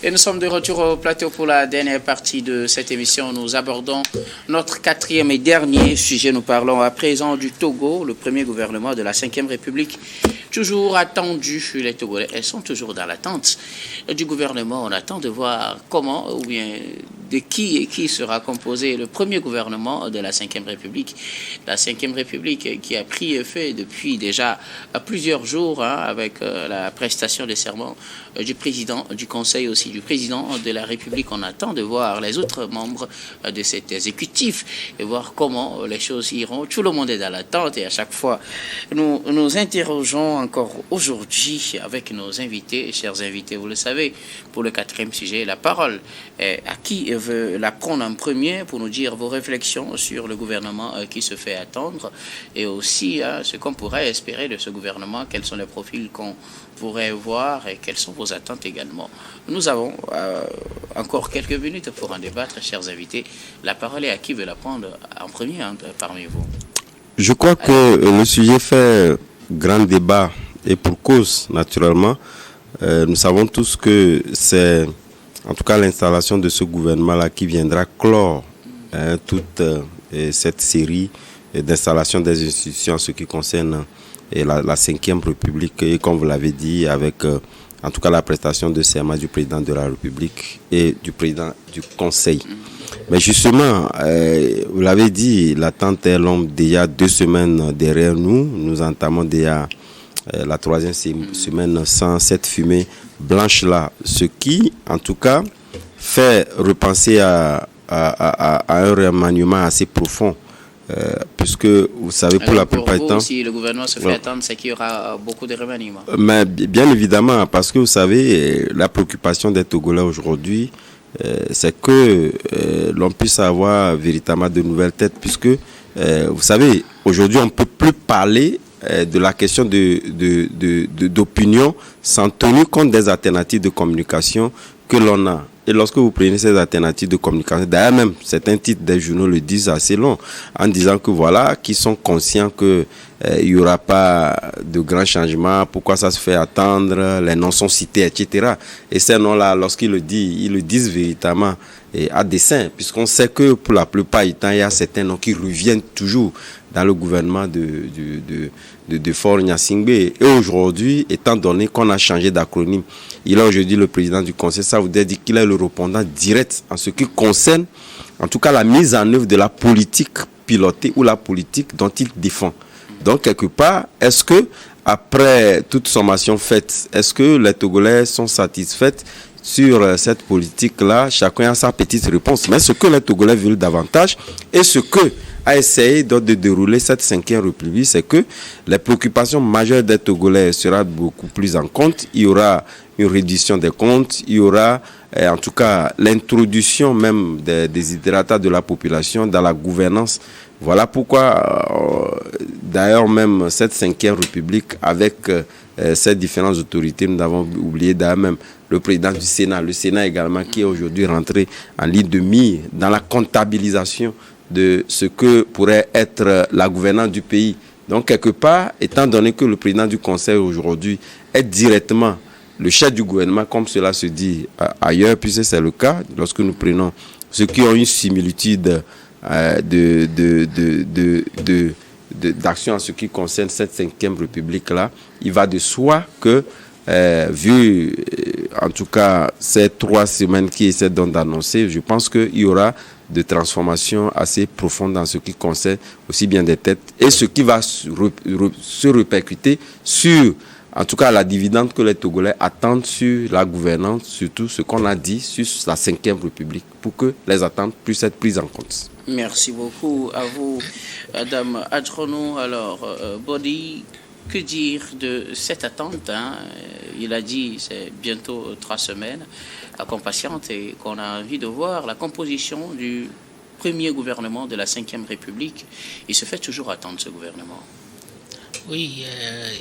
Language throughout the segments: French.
Et nous sommes de retour au plateau pour la dernière partie de cette émission. Nous abordons notre quatrième et dernier sujet. Nous parlons à présent du Togo, le premier gouvernement de la Ve République. Toujours attendu, les Togolais, elles sont toujours dans l'attente du gouvernement. On attend de voir comment ou bien de qui et qui sera composé le premier gouvernement de la Ve République. La Ve République qui a pris effet depuis déjà plusieurs jours avec la prestation des serments du président du Conseil aussi, du président de la République. On attend de voir les autres membres de cet exécutif et voir comment les choses iront. Tout le monde est dans l'attente et à chaque fois, nous nous interrogeons encore aujourd'hui avec nos invités, chers invités. Vous le savez, pour le quatrième sujet, la parole est à qui veut la prendre en premier pour nous dire vos réflexions sur le gouvernement qui se fait attendre et aussi ce qu'on pourrait espérer de ce gouvernement, quels sont les profils qu'on pourrait voir et quelles sont vos attentes également. Nous avons encore quelques minutes pour en débattre, chers invités. La parole est à qui veut la prendre en premier parmi vous. Je crois que le sujet fait grand débat et pour cause, naturellement. Nous savons tous que c'est en tout cas l'installation de ce gouvernement-là qui viendra clore toute cette série d'installation des institutions en ce qui concerne la Ve République, et comme vous l'avez dit, avec en tout cas la prestation de serment du président de la République et du président du Conseil. Mais justement, vous l'avez dit, l'attente est longue. Déjà 2 semaines derrière nous. Nous entamons déjà la 3e semaine sans cette fumée blanche-là. Ce qui, en tout cas, fait repenser à un remaniement assez profond. Puisque, vous savez, pour la plupart du temps... Si le gouvernement se fait attendre, c'est qu'il y aura beaucoup de remaniements. Mais bien évidemment, parce que, vous savez, la préoccupation des Togolais aujourd'hui, c'est que l'on puisse avoir véritablement de nouvelles têtes, puisque, vous savez, aujourd'hui, on ne peut plus parler de la question d'opinion sans tenir compte des alternatives de communication que l'on a. Et lorsque vous prenez ces alternatives de communication, d'ailleurs même certains titres des journaux le disent assez long, en disant que voilà, qu'ils sont conscients que il y aura pas de grands changements, pourquoi ça se fait attendre, les noms sont cités, etc. Et ces noms-là, lorsqu'ils le disent, ils le disent véritablement à dessein, puisqu'on sait que pour la plupart du temps, il y a certains noms qui reviennent toujours dans le gouvernement de Faure Gnassingbé. Et aujourd'hui, étant donné qu'on a changé d'acronyme, il a aujourd'hui le président du Conseil, ça voudrait dire qu'il est le répondant direct en ce qui concerne, en tout cas, la mise en œuvre de la politique pilotée ou la politique dont il défend. Donc, quelque part, est-ce que, après toute sommation faite, est-ce que les Togolais sont satisfaits sur cette politique-là? Chacun a sa petite réponse. Mais ce que les Togolais veulent davantage et ce que a essayé de dérouler cette 5e République, c'est que les préoccupations majeures des Togolais seront beaucoup plus en compte. Il y aura une réduction des comptes, il y aura en tout cas l'introduction même des desiderata de la population dans la gouvernance. Voilà pourquoi, d'ailleurs même cette 5e République, avec ces différentes autorités, nous avons oublié d'ailleurs même le président du Sénat, le Sénat également, qui est aujourd'hui rentré en ligne de mire dans la comptabilisation de ce que pourrait être la gouvernance du pays. Donc, quelque part, étant donné que le président du Conseil aujourd'hui est directement le chef du gouvernement, comme cela se dit ailleurs, puisque c'est le cas, lorsque nous prenons ceux qui ont une similitude d'action en ce qui concerne cette 5e République-là, il va de soi que, vu en tout cas ces 3 semaines qui essaient d'annoncer, je pense qu'il y aura de transformation assez profonde dans ce qui concerne aussi bien des têtes et ce qui va se répercuter sur, en tout cas, la dividende que les Togolais attendent sur la gouvernance, surtout ce qu'on a dit sur la 5e République, pour que les attentes puissent être prises en compte. Merci beaucoup à vous, Madame Adrono. Alors, Body, que dire de cette attente Il a dit c'est bientôt 3 semaines qu'on patiente et qu'on a envie de voir la composition du premier gouvernement de la 5e République. Il se fait toujours attendre, ce gouvernement. Oui,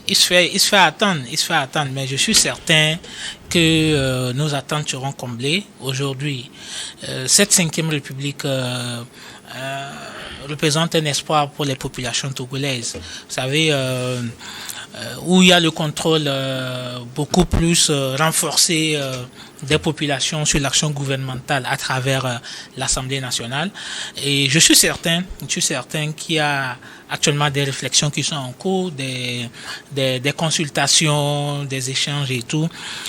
il se fait attendre, mais je suis certain que nos attentes seront comblées aujourd'hui. Cette 5e République représente un espoir pour les populations togolaises. Vous savez, où il y a le contrôle beaucoup plus renforcé des populations sur l'action gouvernementale à travers l'Assemblée nationale. Et je suis certain qu'il y a actuellement des réflexions qui sont en cours, des consultations, des échanges et tout.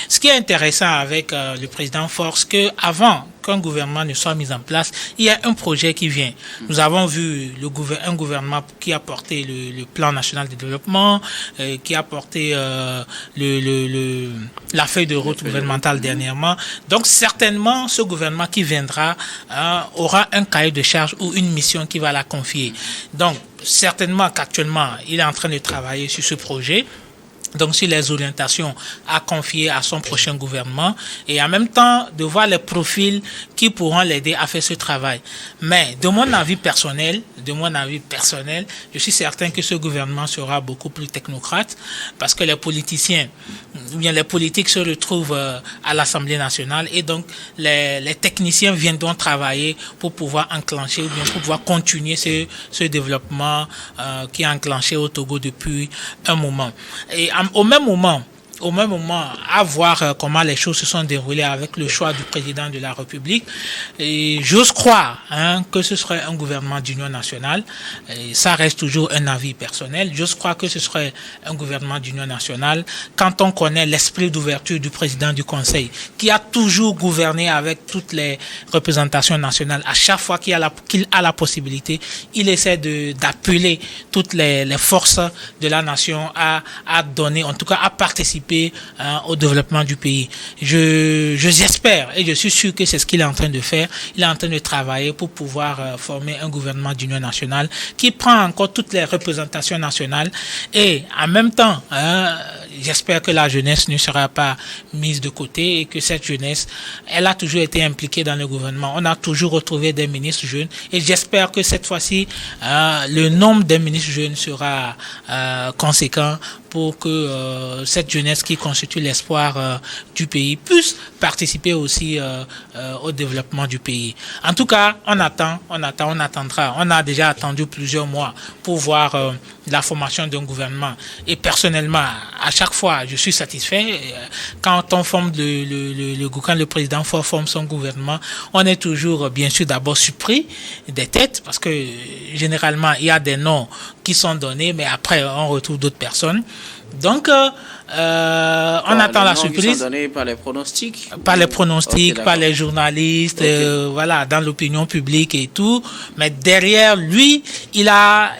Ce qui est intéressant avec le président Force, que avant qu'un gouvernement ne soit mis en place, il y a un projet qui vient. Nous avons vu un gouvernement qui a porté le plan national de développement, qui a porté la feuille de route gouvernementale dernièrement. Donc certainement, ce gouvernement qui viendra aura un cahier de charge ou une mission qui va la confier. Donc certainement qu'actuellement, il est en train de travailler sur ce projet. Donc, sur les orientations à confier à son prochain gouvernement et en même temps de voir les profils qui pourront l'aider à faire ce travail. Mais de mon avis personnel, je suis certain que ce gouvernement sera beaucoup plus technocrate parce que les politiciens, ou bien les politiques se retrouvent à l'Assemblée nationale et donc les techniciens viendront travailler pour pouvoir enclencher ou bien pour pouvoir continuer ce développement qui est enclenché au Togo depuis un moment. Et au même moment, à voir comment les choses se sont déroulées avec le choix du président de la République, et j'ose croire que ce serait un gouvernement d'union nationale. Et ça reste toujours un avis personnel. J'ose croire que ce serait un gouvernement d'union nationale quand on connaît l'esprit d'ouverture du président du Conseil, qui a toujours gouverné avec toutes les représentations nationales. À chaque fois qu'il a la possibilité, il essaie d'appeler toutes les forces de la nation à donner, en tout cas à participer au développement du pays. J'espère et je suis sûr que c'est ce qu'il est en train de faire. Il est en train de travailler pour pouvoir former un gouvernement d'union nationale qui prend encore toutes les représentations nationales et en même temps, j'espère que la jeunesse ne sera pas mise de côté et que cette jeunesse, elle a toujours été impliquée dans le gouvernement. On a toujours retrouvé des ministres jeunes et j'espère que cette fois-ci, le nombre de ministres jeunes sera conséquent pour que cette jeunesse qui constitue l'espoir du pays puisse participer aussi au développement du pays. En tout cas, on attendra. On a déjà attendu plusieurs mois pour voir la formation d'un gouvernement. Et personnellement, à chaque fois, je suis satisfait. Quand on forme quand le président forme son gouvernement, on est toujours, bien sûr, d'abord surpris des têtes, parce que généralement, il y a des noms qui sont donnés, mais après, on retrouve d'autres personnes. Donc, on attend la surprise. Qui sont donnés par les pronostics. Par les pronostics, par les journalistes, voilà, dans l'opinion publique et tout. Mais derrière lui, il a,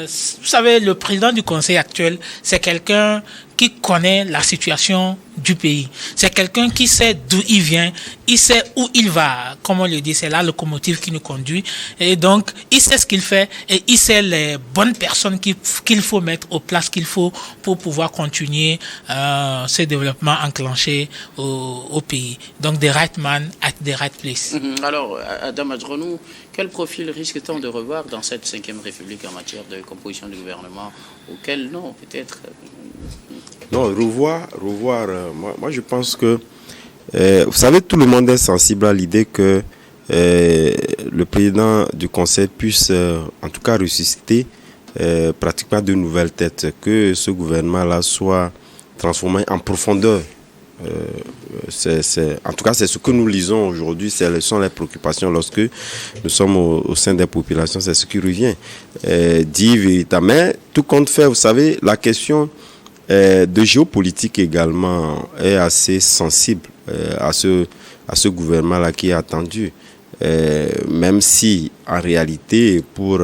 vous savez, le président du Conseil actuel, c'est quelqu'un qui connaît la situation du pays. C'est quelqu'un qui sait d'où il vient, il sait où il va. Comme on le dit, c'est la locomotive qui nous conduit. Et donc, il sait ce qu'il fait et il sait les bonnes personnes qu'il faut mettre aux places qu'il faut pour pouvoir continuer ce développement enclenché au pays. Donc, the right man at the right place. Alors, Adam Adronou, quel profil risque-t-on de revoir dans cette 5e République en matière de composition du gouvernement? Ou quel nom, peut-être? Non, revoir, moi je pense que, vous savez, tout le monde est sensible à l'idée que le président du Conseil puisse, en tout cas, ressusciter pratiquement de nouvelles têtes, que ce gouvernement-là soit transformé en profondeur. En tout cas, c'est ce que nous lisons aujourd'hui, ce sont les préoccupations lorsque nous sommes au sein des populations, c'est ce qui revient. Dit véritablement, tout compte fait, vous savez, la question de géopolitique également est assez sensible à ce gouvernement-là qui est attendu. Même si, en réalité, pour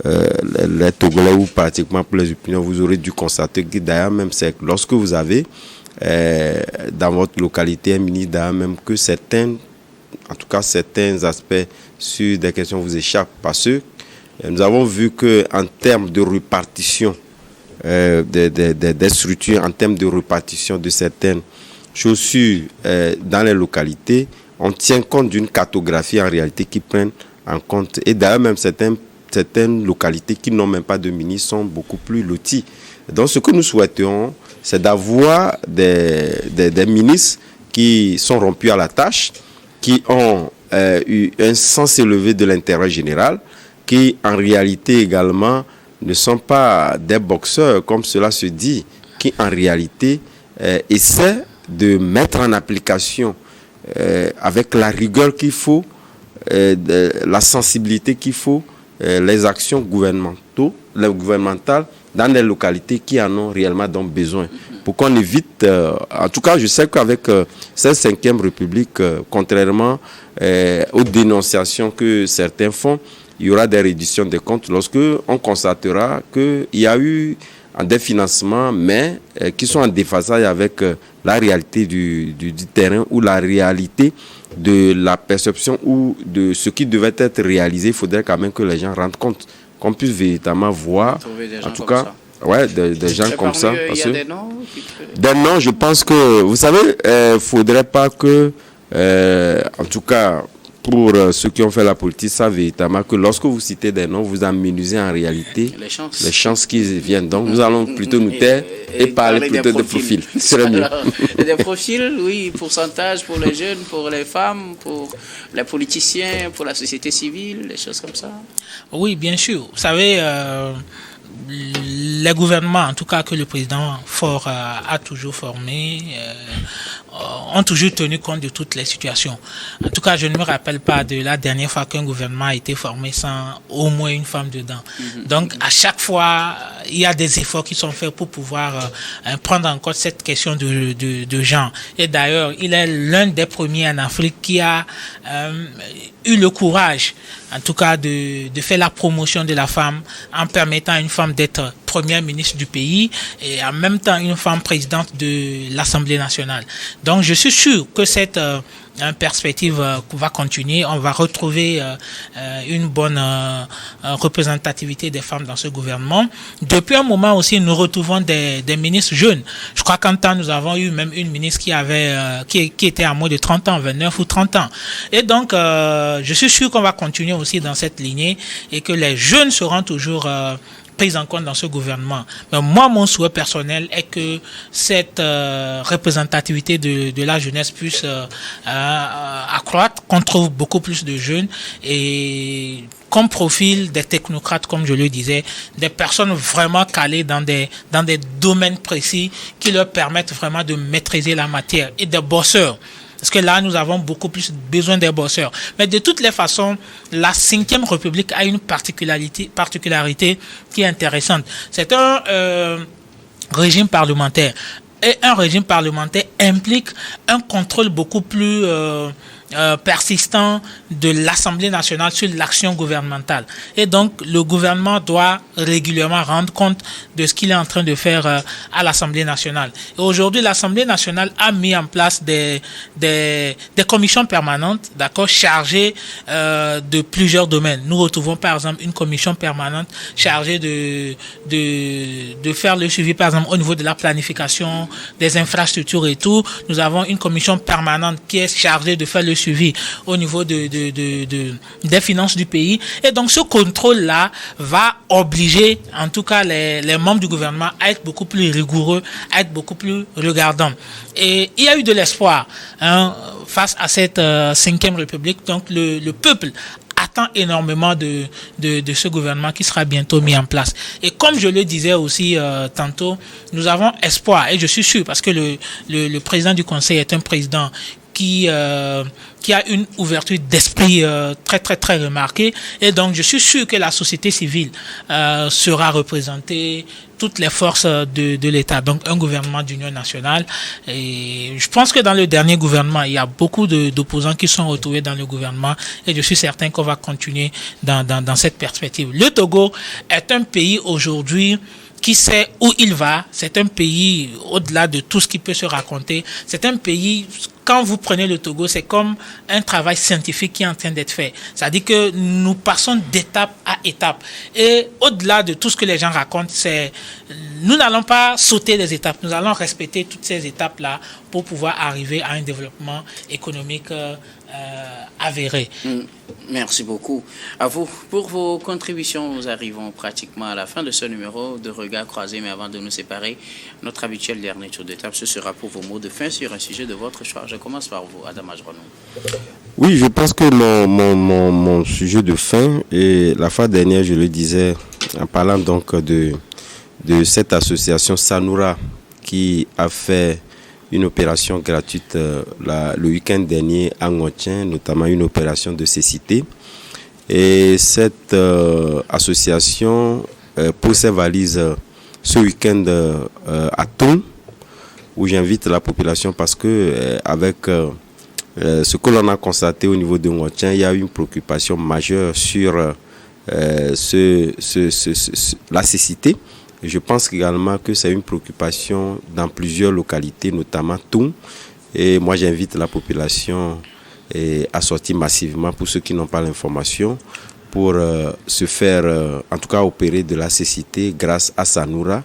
les Togolais ou pratiquement pour les opinions, vous aurez dû constater que d'ailleurs même, c'est lorsque vous avez dans votre localité un ministre, d'ailleurs même que certains aspects sur des questions vous échappent. Parce que nous avons vu qu'en termes de répartition des structures, en termes de répartition de certaines chaussures dans les localités, on tient compte d'une cartographie en réalité qui prennent en compte. Et d'ailleurs même certaines localités qui n'ont même pas de ministre sont beaucoup plus loties. Donc ce que nous souhaitons, c'est d'avoir des ministres qui sont rompus à la tâche, qui ont eu un sens élevé de l'intérêt général, qui en réalité également ne sont pas des boxeurs, comme cela se dit, qui en réalité essaient de mettre en application avec la rigueur qu'il faut, la sensibilité qu'il faut, les actions gouvernementales dans les localités qui en ont réellement donc besoin. Pour qu'on évite, en tout cas je sais qu'avec cette 5e République, contrairement aux dénonciations que certains font, il y aura des réductions des comptes lorsque on constatera qu'il y a eu des financements, mais qui sont en déphasage avec la réalité du terrain ou la réalité de la perception ou de ce qui devait être réalisé. Il faudrait quand même que les gens rendent compte, qu'on puisse véritablement voir, en tout cas, des gens comme ça. Il y a des noms des noms, je pense que, vous savez, faudrait pas que, en tout cas, pour ceux qui ont fait la politique, savent véritablement que lorsque vous citez des noms, vous amenuisez en réalité les chances qui viennent. Donc, nous allons plutôt nous taire et parler plutôt de profils. C'est le mieux. Des profils, oui, pourcentage pour les jeunes, pour les femmes, pour les politiciens, pour la société civile, des choses comme ça. Oui, bien sûr. Vous savez, les gouvernements, en tout cas que le président Faure a toujours formé, ont toujours tenu compte de toutes les situations. En tout cas, je ne me rappelle pas de la dernière fois qu'un gouvernement a été formé sans au moins une femme dedans. Donc, à chaque fois, il y a des efforts qui sont faits pour pouvoir prendre en compte cette question de genre. Et d'ailleurs, il est l'un des premiers en Afrique qui a eu le courage, en tout cas, de faire la promotion de la femme en permettant à une femme d'être première ministre du pays et en même temps une femme présidente de l'Assemblée nationale. Donc, je suis sûr que cette perspective va continuer. On va retrouver une bonne représentativité des femmes dans ce gouvernement. Depuis un moment aussi, nous retrouvons des ministres jeunes. Je crois qu'en temps, nous avons eu même une ministre qui était à moins de 30 ans, 29 ou 30 ans. Et donc, je suis sûr qu'on va continuer aussi dans cette lignée et que les jeunes seront toujours prise en compte dans ce gouvernement. Mais moi, mon souhait personnel est que cette représentativité de la jeunesse puisse accroître, qu'on trouve beaucoup plus de jeunes et qu'on profile des technocrates, comme je le disais, des personnes vraiment calées dans des domaines précis qui leur permettent vraiment de maîtriser la matière et des bosseurs. Parce que là, nous avons beaucoup plus besoin des bosseurs. Mais de toutes les façons, la 5e République a une particularité qui est intéressante. C'est un régime parlementaire. Et un régime parlementaire implique un contrôle beaucoup plus persistant de l'Assemblée nationale sur l'action gouvernementale. Et donc, le gouvernement doit régulièrement rendre compte de ce qu'il est en train de faire à l'Assemblée nationale. Et aujourd'hui, l'Assemblée nationale a mis en place des commissions permanentes, d'accord, chargées de plusieurs domaines. Nous retrouvons, par exemple, une commission permanente chargée de faire le suivi, par exemple, au niveau de la planification, des infrastructures et tout. Nous avons une commission permanente qui est chargée de faire le suivi au niveau des finances du pays. Et donc, ce contrôle-là va obliger, en tout cas, les membres du gouvernement à être beaucoup plus rigoureux, à être beaucoup plus regardants. Et il y a eu de l'espoir face à cette 5e République. Donc, le peuple attend énormément de ce gouvernement qui sera bientôt mis en place. Et comme je le disais aussi tantôt, nous avons espoir, et je suis sûr, parce que le président du Conseil est un président qui a une ouverture d'esprit très, très, très remarquée. Et donc, je suis sûr que la société civile sera représentée, toutes les forces de l'État. Donc, un gouvernement d'union nationale. Et je pense que dans le dernier gouvernement, il y a beaucoup d'opposants qui sont retrouvés dans le gouvernement. Et je suis certain qu'on va continuer dans cette perspective. Le Togo est un pays aujourd'hui qui sait où il va. C'est un pays, au-delà de tout ce qui peut se raconter, c'est un pays, quand vous prenez le Togo, c'est comme un travail scientifique qui est en train d'être fait. C'est-à-dire que nous passons d'étape à étape. Et au-delà de tout ce que les gens racontent, nous n'allons pas sauter les étapes. Nous allons respecter toutes ces étapes-là pour pouvoir arriver à un développement économique avéré. Merci beaucoup. À vous pour vos contributions. Nous arrivons pratiquement à la fin de ce numéro de Regard Croisé, mais avant de nous séparer, notre habituel dernier tour de table, ce sera pour vos mots de fin sur un sujet de votre choix. Je commence par vous, Adam Ajronou. Oui, je pense que mon sujet de fin, et la fois dernière, je le disais, en parlant donc de cette association Sanoura qui a fait une opération gratuite le week-end dernier à Ngotien, notamment une opération de cécité. Et cette association pose ses valises ce week-end à Thun, où j'invite la population parce que avec ce que l'on a constaté au niveau de Ngotien, il y a une préoccupation majeure sur la cécité. Je pense également que c'est une préoccupation dans plusieurs localités, notamment Thun. Et moi, j'invite la population à sortir massivement, pour ceux qui n'ont pas l'information, pour se faire, en tout cas, opérer de la cécité grâce à Sanoura,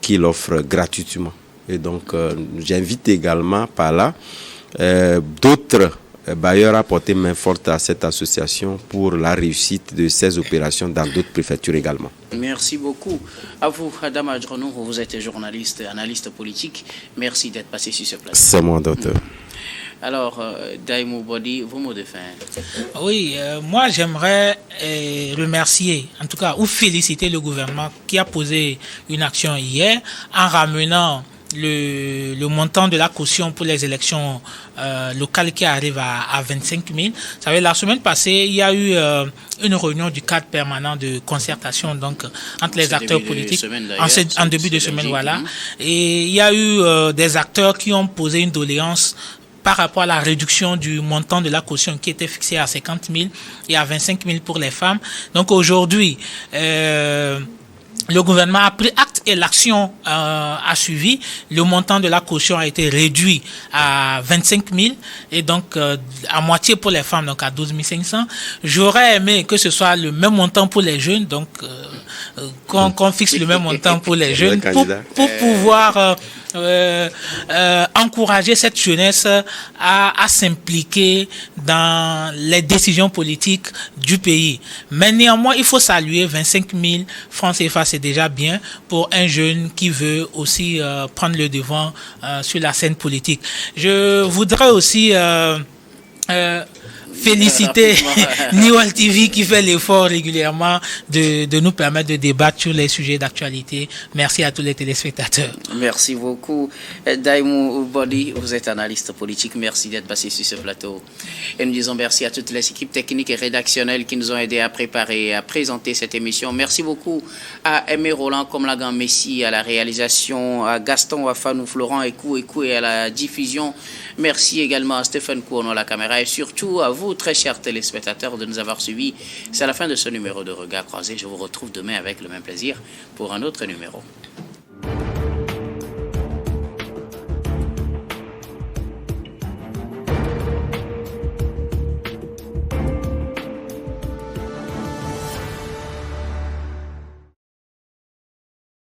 qui l'offre gratuitement. Et donc, j'invite également par là d'autres bailleurs à porter main forte à cette association pour la réussite de ces opérations dans d'autres préfectures également. Merci beaucoup. À vous, Adam Adjonou, vous êtes journaliste, analyste politique. Merci d'être passé sur ce plateau. C'est mon docteur. Alors, Daimou Bodi, vos mots de fin. Oui, moi j'aimerais remercier, en tout cas, ou féliciter le gouvernement qui a posé une action hier en ramenant le montant de la caution pour les élections locales qui arrive à 25 000. Vous savez, la semaine passée, il y a eu une réunion du cadre permanent de concertation donc entre les acteurs politiques en début de semaine, voilà. Et il y a eu des acteurs qui ont posé une doléance par rapport à la réduction du montant de la caution qui était fixé à 50 000 et à 25 000 pour les femmes. Donc aujourd'hui, le gouvernement a pris acte et l'action a suivi. Le montant de la caution a été réduit à 25 000 et donc à moitié pour les femmes, donc à 12 500. J'aurais aimé que ce soit le même montant pour les jeunes, donc qu'on fixe le même montant pour les jeunes pour pouvoir encourager cette jeunesse à s'impliquer dans les décisions politiques du pays. Mais néanmoins, il faut saluer 25 000 francs CFA, c'est déjà bien pour un jeune qui veut aussi prendre le devant sur la scène politique. Je voudrais aussi féliciter Niwal TV qui fait l'effort régulièrement de nous permettre de débattre sur les sujets d'actualité. Merci à tous les téléspectateurs. Merci beaucoup. Daimou Bodi, vous êtes analyste politique. Merci d'être passé sur ce plateau. Et nous disons merci à toutes les équipes techniques et rédactionnelles qui nous ont aidés à préparer et à présenter cette émission. Merci beaucoup à Aimé Roland, Komlagan Messi à la réalisation, à Gaston Wafanou, Florent Ekou et à la diffusion. Merci également à Stéphane Kouono à la caméra et surtout à vous, très chers téléspectateurs, de nous avoir suivis. C'est la fin de ce numéro de Regard Croisé. Je vous retrouve demain avec le même plaisir pour un autre numéro.